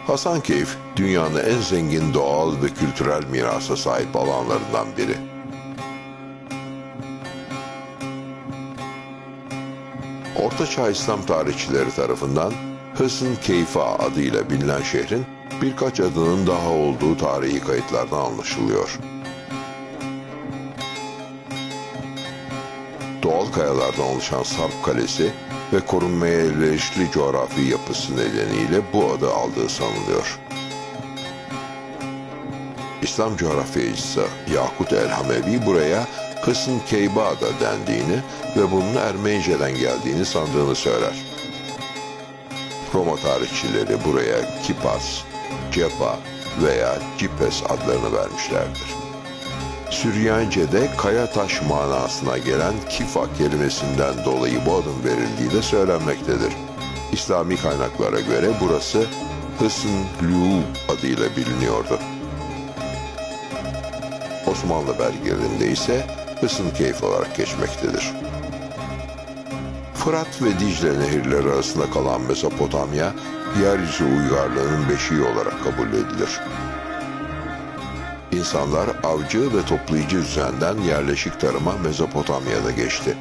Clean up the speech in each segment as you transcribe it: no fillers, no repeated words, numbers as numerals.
Hasankeyf, dünyanın en zengin doğal ve kültürel mirasa sahip alanlarından biri. Ortaçağ İslam tarihçileri tarafından Hısn Keyfa adıyla bilinen şehrin birkaç adının daha olduğu tarihi kayıtlardan anlaşılıyor. Doğal kayalardan oluşan Sarp Kalesi ve korunmaya elverişli coğrafi yapısı nedeniyle bu adı aldığı sanılıyor. İslam coğrafyacısı Yakut el-Hamevi buraya Hısn Keyba da dendiğini ve bunun Ermenice'den geldiğini sandığını söyler. Roma tarihçileri buraya Kipas, Cepa veya Cipes adlarını vermişlerdir. Süryanice'de kaya taş manasına gelen kifa kelimesinden dolayı bu adın verildiği de söylenmektedir. İslami kaynaklara göre burası Hısn-Lû adıyla biliniyordu. Osmanlı belgelerinde ise Hısn-Keyf olarak geçmektedir. Fırat ve Dicle nehirleri arasında kalan Mezopotamya, yeryüzü uygarlığının beşiği olarak kabul edilir. İnsanlar avcı ve toplayıcı düzenden yerleşik tarıma Mezopotamya'da geçti.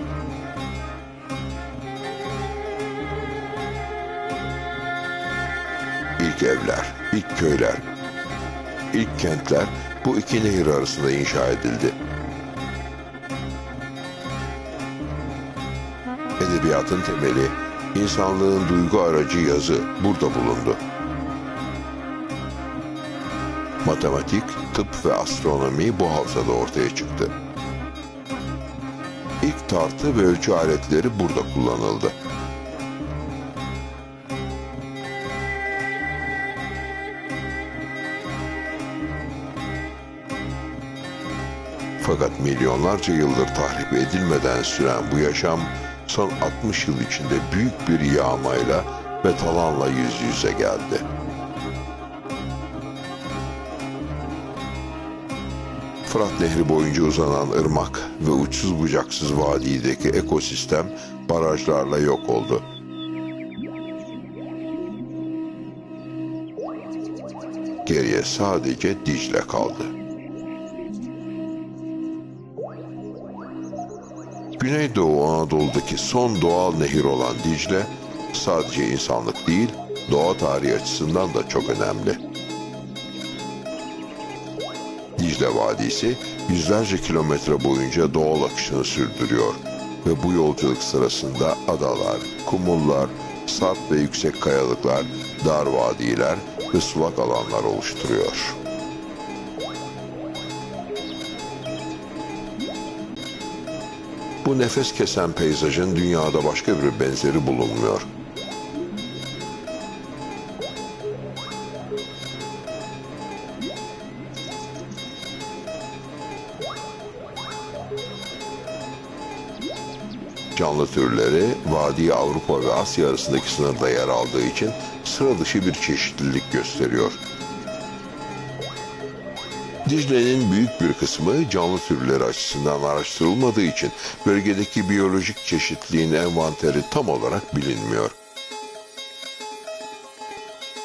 İlk evler, ilk köyler, ilk kentler bu iki nehir arasında inşa edildi. Edebiyatın temeli, insanlığın duygu aracı yazı burada bulundu. Matematik, tıp ve astronomi bu havzada ortaya çıktı. İlk tartı ve ölçü aletleri burada kullanıldı. Fakat milyonlarca yıldır tahrip edilmeden süren bu yaşam son 60 yıl içinde büyük bir yağmayla ve talanla yüz yüze geldi. Fırat Nehri boyunca uzanan ırmak ve uçsuz bucaksız vadideki ekosistem barajlarla yok oldu. Geriye sadece Dicle kaldı. Güneydoğu Anadolu'daki son doğal nehir olan Dicle, sadece insanlık değil, doğa tarihi açısından da çok önemli. Dicle Vadisi yüzlerce kilometre boyunca doğal akışını sürdürüyor ve bu yolculuk sırasında adalar, kumullar, sarp ve yüksek kayalıklar, dar vadiler ve sulak alanlar oluşturuyor. Bu nefes kesen peyzajın dünyada başka bir benzeri bulunmuyor. Canlı türleri vadi Avrupa ve Asya arasındaki sınırda yer aldığı için sıra dışı bir çeşitlilik gösteriyor. Dicle'nin büyük bir kısmı canlı türleri açısından araştırılmadığı için bölgedeki biyolojik çeşitliliğin envanteri tam olarak bilinmiyor.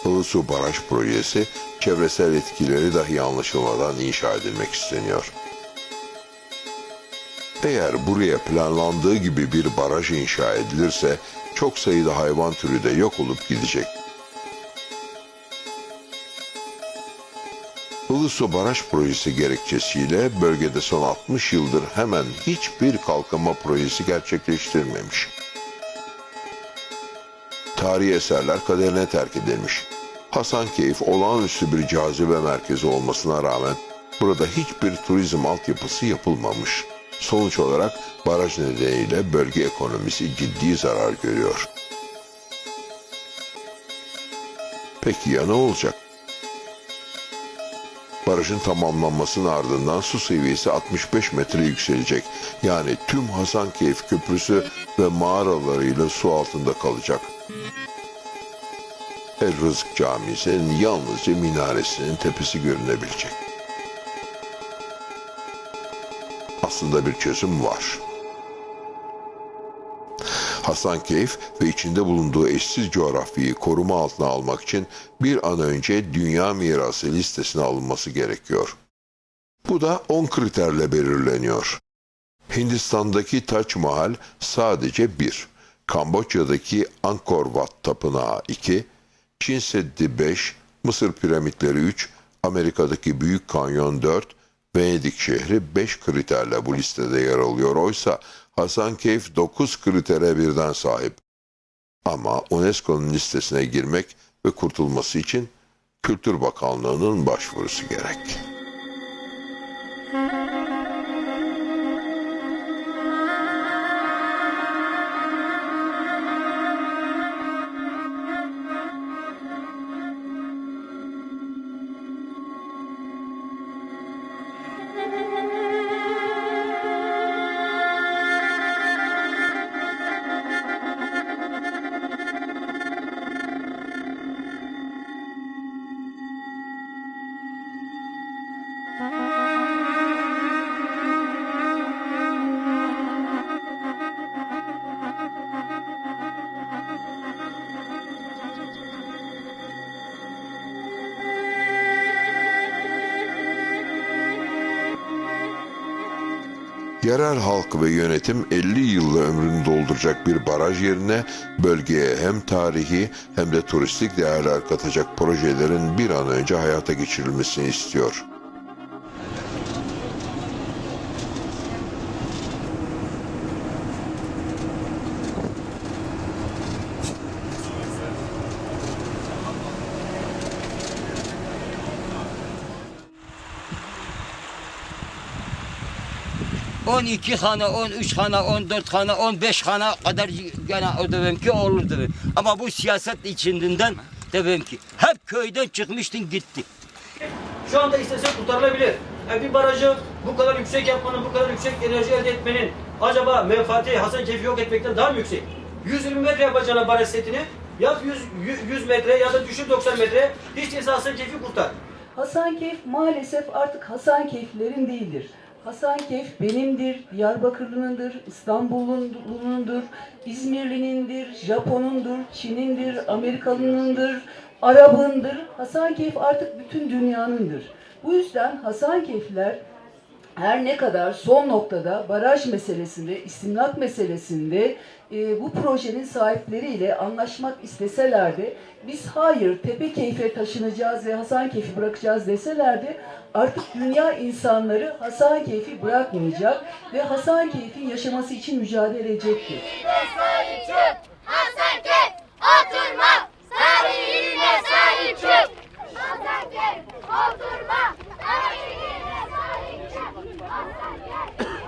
Ilısu Baraj Projesi çevresel etkileri dahi anlaşılmadan inşa edilmek isteniyor. Eğer buraya planlandığı gibi bir baraj inşa edilirse çok sayıda hayvan türü de yok olup gidecek. Ilısu Baraj Projesi gerekçesiyle bölgede son 60 yıldır hemen hiçbir kalkınma projesi gerçekleştirilmemiş. Tarihi eserler kaderine terk edilmiş. Hasankeyf olağanüstü bir cazibe merkezi olmasına rağmen burada hiçbir turizm altyapısı yapılmamış. Sonuç olarak baraj nedeniyle bölge ekonomisi ciddi zarar görüyor. Peki ya ne olacak? Barajın tamamlanmasının ardından su seviyesi 65 metre yükselecek. Yani tüm Hasankeyf Köprüsü ve mağaralarıyla su altında kalacak. El Rızık Camii'nin yalnızca minaresinin tepesi görünebilecek. Aslında bir çözüm var. Hasankeyf ve içinde bulunduğu eşsiz coğrafyayı koruma altına almak için bir an önce Dünya Mirası listesine alınması gerekiyor. Bu da 10 kriterle belirleniyor. Hindistan'daki Taç Mahal sadece 1, Kamboçya'daki Angkor Wat Tapınağı 2, Çin Seddi 5, Mısır piramitleri 3, Amerika'daki Büyük Kanyon 4, Venedik şehri 5 kriterle bu listede yer alıyor. Oysa Hasankeyf 9 kritere birden sahip. Ama UNESCO'nun listesine girmek ve kurtulması için Kültür Bakanlığı'nın başvurusu gerek. Yerel halk ve yönetim 50 yılla ömrünü dolduracak bir baraj yerine bölgeye hem tarihi hem de turistik değerler katacak projelerin bir an önce hayata geçirilmesini istiyor. ...12 hane, 13 hane, 14 hane, 15 hane kadar gene o dedim ki olur dedim. Ama bu siyaset içinden dedim ki hep köyden çıkmıştın gitti. Şu anda istese kurtarılabilir. Yani bir barajı bu kadar yüksek yapmanın, bu kadar yüksek enerji elde etmenin acaba menfaati Hasankeyf'i yok etmekten daha mı yüksek? 120 metre yapacağına baraj setini yap 100 metre ya da düşür 90 metre, hiç değilse Hasankeyf'i kurtar. Hasankeyf maalesef artık Hasankeyflilerin değildir. Hasankeyf benimdir, Diyarbakırlı'nındır, İstanbul'undur, İzmirli'nindir, Japon'undur, Çin'indir, Amerikalı'nındır, Arap'ındır. Hasankeyf artık bütün dünyanındır. Bu yüzden Hasankeyfliler her ne kadar son noktada baraj meselesinde, istimlak meselesinde bu projenin sahipleriyle anlaşmak isteseler de biz hayır Tepekeyf'e taşınacağız ve Hasankeyf'i bırakacağız deseler de artık dünya insanları Hasankeyf'i bırakmayacak ve Hasankeyf'in yaşaması için mücadele edecektir. Hasankeyf oturma, tarihine sahip çık. Hasankeyf oturma, tarihine sahip çık. Hasankeyf.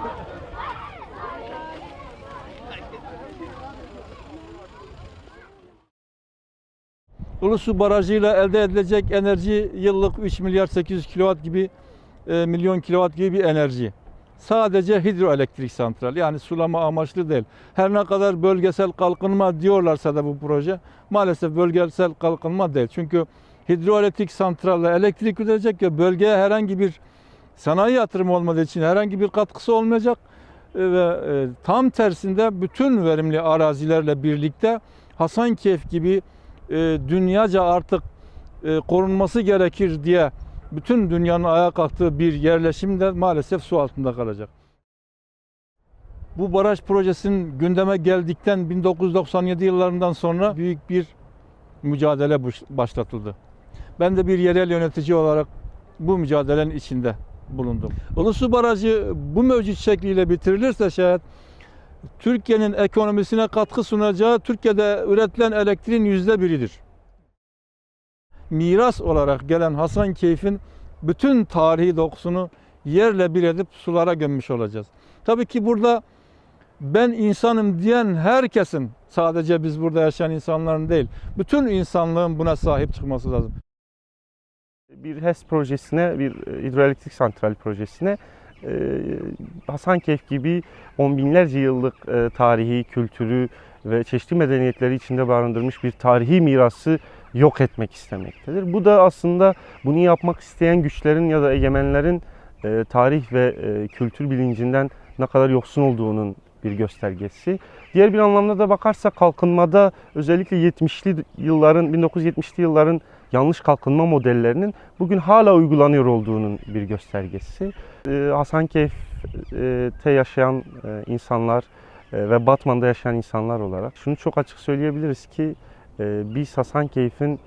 Ulusu Barajı'yla elde edilecek enerji yıllık 3 milyar 800 kilowatt gibi milyon kilowatt gibi bir enerji. Sadece hidroelektrik santral, yani sulama amaçlı değil. Her ne kadar bölgesel kalkınma diyorlarsa da bu proje maalesef bölgesel kalkınma değil. Çünkü hidroelektrik santralle elektrik üretecek ya, bölgeye herhangi bir sanayi yatırımı olmadığı için herhangi bir katkısı olmayacak ve tam tersinde bütün verimli arazilerle birlikte Hasankeyf gibi dünyaca artık korunması gerekir diye bütün dünyanın ayağa kalktığı bir yerleşim de maalesef su altında kalacak. Bu baraj projesinin gündeme geldikten 1997 yıllarından sonra büyük bir mücadele başlatıldı. Ben de bir yerel yönetici olarak bu mücadelenin içinde bulundum. Ulusu Barajı bu mevcut şekliyle bitirilirse şayet Türkiye'nin ekonomisine katkı sunacağı Türkiye'de üretilen elektriğin %1'idir. Miras olarak gelen Hasankeyf'in bütün tarihi dokusunu yerle bir edip sulara gömmüş olacağız. Tabii ki burada ben insanım diyen herkesin, sadece biz burada yaşayan insanların değil, bütün insanlığın buna sahip çıkması lazım. Bir HES projesine, bir hidroelektrik santral projesine Hasankeyf gibi on binlerce yıllık tarihi, kültürü ve çeşitli medeniyetleri içinde barındırmış bir tarihi mirası yok etmek istemektedir. Bu da aslında bunu yapmak isteyen güçlerin ya da egemenlerin tarih ve kültür bilincinden ne kadar yoksun olduğunun bir göstergesi. Diğer bir anlamda da bakarsak kalkınmada özellikle 1970'li yılların yanlış kalkınma modellerinin bugün hala uygulanıyor olduğunun bir göstergesi. Hasankeyf'te yaşayan insanlar ve Batman'da yaşayan insanlar olarak şunu çok açık söyleyebiliriz ki biz Hasankeyf'in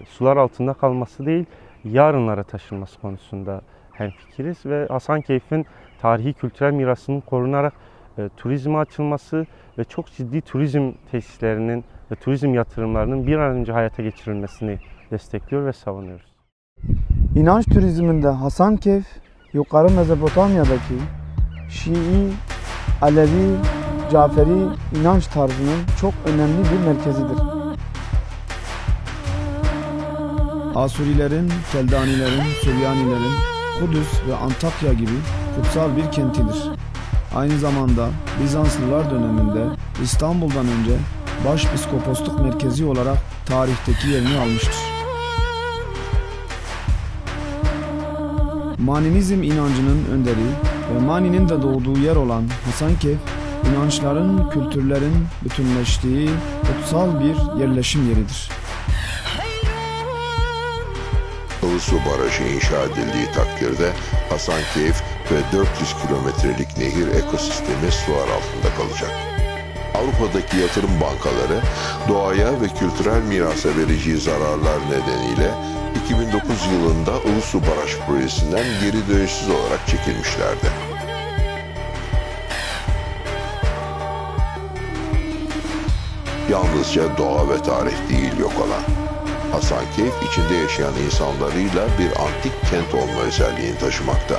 sular altında kalması değil, yarınlara taşınması konusunda hemfikiriz ve Hasankeyf'in tarihi kültürel mirasının korunarak turizme açılması ve çok ciddi turizm tesislerinin ve turizm yatırımlarının bir an önce hayata geçirilmesini destekliyor ve savunuyoruz. İnanç turizminde Hasankeyf, yukarı Mezopotamya'daki Şii, Alevi, Caferi inanç tarzının çok önemli bir merkezidir. Asurilerin, Keldanilerin, Süryanilerin, Kudüs ve Antakya gibi kutsal bir kentidir. Aynı zamanda Bizanslılar döneminde İstanbul'dan önce başpiskoposluk merkezi olarak tarihteki yerini almıştır. Maninizm inancının önderi ve Mani'nin de doğduğu yer olan Hasankeyf, inançların, kültürlerin bütünleştiği kutsal bir yerleşim yeridir. Ilısu Barajı inşa edildiği takdirde Hasankeyf ve 400 kilometrelik nehir ekosistemi sular altında kalacak. Avrupa'daki yatırım bankaları doğaya ve kültürel mirasa vereceği zararlar nedeniyle 2009 yılında Ilısu Baraj projesinden geri dönüşsüz olarak çekilmişlerdi. Yalnızca doğa ve tarih değil yok olan, Hasankeyf içinde yaşayan insanlarıyla bir antik kent olma özelliğini taşımakta.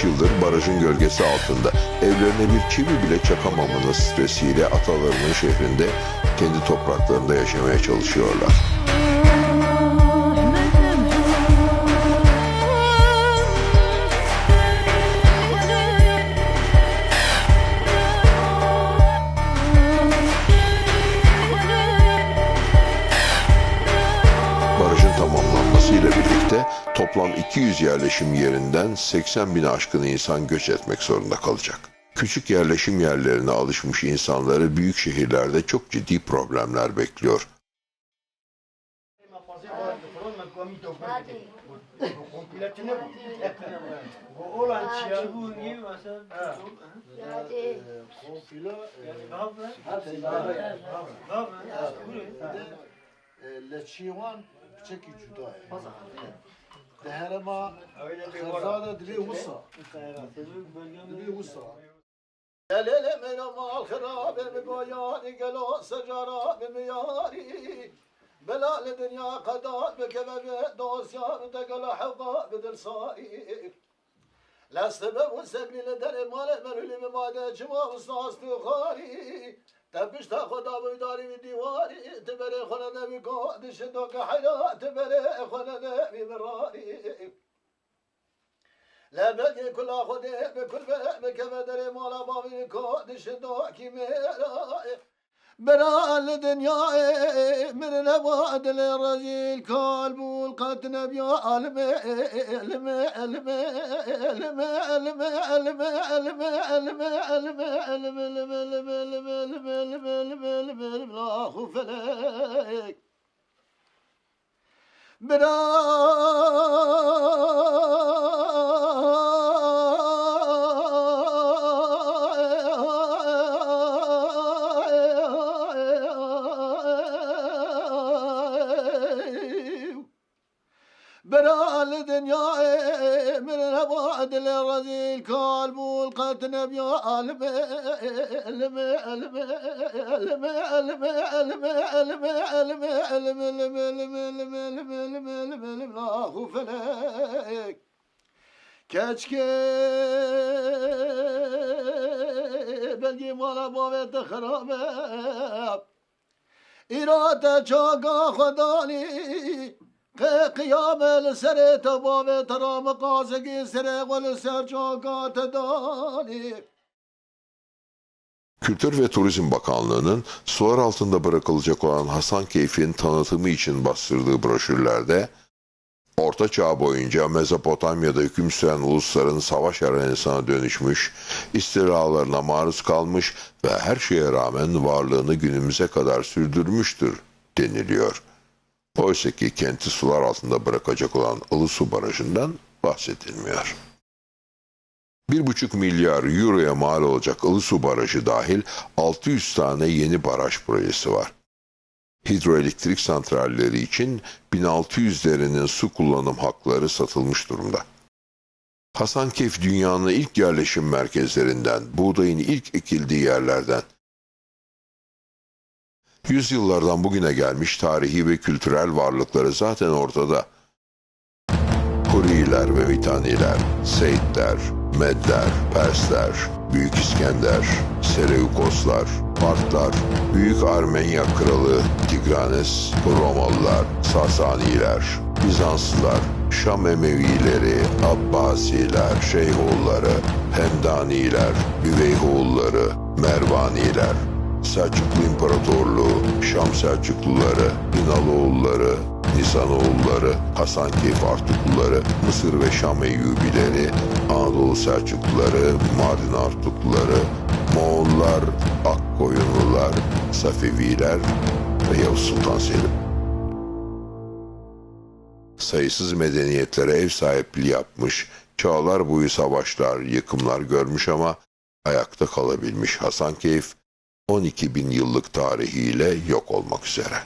Yıldır barajın gölgesi altında evlerine bir çivi bile çakamamanın stresiyle atalarının şehrinde kendi topraklarında yaşamaya çalışıyorlar. Barajın tamamlanmasıyla birlikte toplam 200 yerleşim yerinden 80 bini aşkın insan göç etmek zorunda kalacak. Küçük yerleşim yerlerine alışmış insanları büyük şehirlerde çok ciddi problemler bekliyor. Lele meyramal kharabe mi bayani gelo sajara mi yari belal dünya kadar be kebebe dosyan da gala hava bedel sari la sebeb sebni le der mal merli mi made cuma usas tukhari tabish ta khuda bu dari mi diwari tebere khona da mi ko dish do ka hayat tebere khona da mi marari لا بقي كل أخذ بكل بك بدري مالا بابي كودش دوكي ميراي برا الدنيا من نباد الرجيل كالب والقتن بيا علمي علمي علمي علمي علمي علمي علمي علمي علمي علمي علمي لا خوف عليك برا برال دنيا من الهواد الرزيل كالب والقتن بيا الم الم الم الم الم الم الم الم الم الم الم الم الم الم الم لا خوف لك keçke belki mala bavet kharabe irade çaga khadani qiyamel sere tabavet ram qazegi sere gol ser çaga tedani. Kültür ve Turizm Bakanlığı'nın sular altında bırakılacak olan Hasankeyf'in tanıtımı için bastırdığı broşürlerde Orta Çağ boyunca Mezopotamya'da hüküm süren ulusların savaş arenasına dönüşmüş, istilalarına maruz kalmış ve her şeye rağmen varlığını günümüze kadar sürdürmüştür deniliyor. Oysa ki kenti sular altında bırakacak olan Ilısu Barajı'ndan bahsedilmiyor. 1,5 milyar euroya mal olacak Ilısu Barajı dahil 600 tane yeni baraj projesi var. Hidroelektrik santralleri için 1600'lerinin su kullanım hakları satılmış durumda. Hasankeyf dünyanın ilk yerleşim merkezlerinden, buğdayın ilk ekildiği yerlerden. Yüzyıllardan bugüne gelmiş tarihi ve kültürel varlıkları zaten ortada. Hurriler ve Mitanniler, Seyitler, Medler, Persler, Büyük İskender, Seleukoslar, Partlar, Büyük Armenya Kralı Tigranes, Romalılar, Sasaniler, Bizanslılar, Şam Emevileri, Abbasiler, Şeyhoğulları, Hemdaniler, Üveyhoğulları, Mervaniler, Selçuklu İmparatorluğu, Şam Selçukluları, İnaloğulları, Nisanoğulları, Hasankeyf Artukluları, Mısır ve Şam Eyyubileri, Anadolu Selçukluları, Mardin Artukluları, Moğollar, Akkoyunlular, Safeviler ve Yavuz Sultan Selim. Sayısız medeniyetlere ev sahipliği yapmış, çağlar boyu savaşlar, yıkımlar görmüş ama ayakta kalabilmiş Hasankeyf, 12.000 yıllık tarihiyle yok olmak üzere.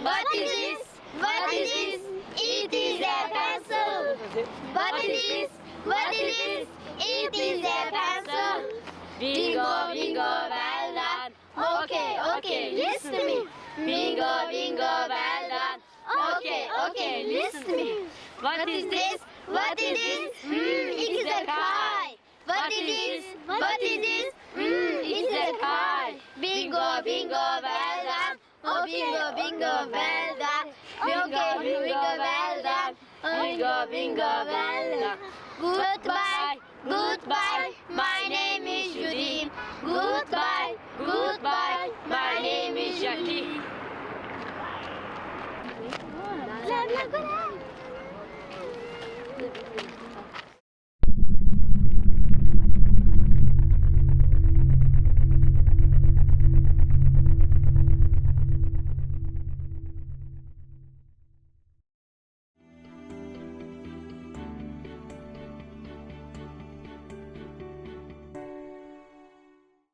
What is this? What is this? It is a pencil. What is this? What is this? It is a pencil. Bingo, bingo, well done. Okay, okay, listen to me. Bingo, bingo, well done. Okay, okay, listen to me. What is this? What is this? It is a pie. What is this? What is this? It's a pie. Bingo, bingo, well done. Oh, bingo, bingo, well done. Bingo, bingo, well done. Bingo, bingo, well done. Goodbye.